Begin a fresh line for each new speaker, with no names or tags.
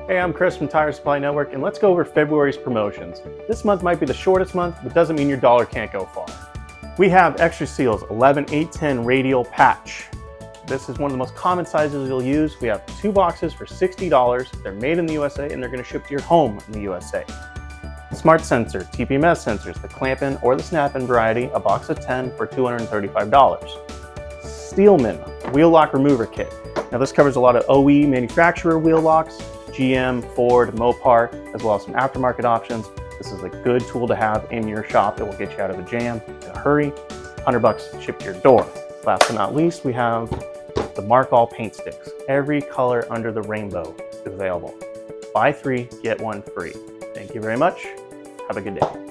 Hey, I'm Chris from Tire Supply Network, and let's go over February's promotions. This month might be the shortest month, but doesn't mean your dollar can't go far. We have Xtra Seals 11-810 Radial Patch. This is one of the most common sizes you'll use. We have 2 boxes for $60. They're made in the USA, and they're going to ship to your home in the USA. Smart Sensor, TPMS sensors, the clamp-in or the snap-in variety, a box of 10 for $235. Steelman Wheel Lock Remover Kit. Now this covers a lot of OE manufacturer wheel locks, GM, Ford, Mopar, as well as some aftermarket options. This is a good tool to have in your shop that will get you out of a jam in a hurry. $100 shipped to your door. Last but not least, we have the Markal paint sticks. Every color under the rainbow is available. Buy 3, get 1 free. Thank you very much. Have a good day.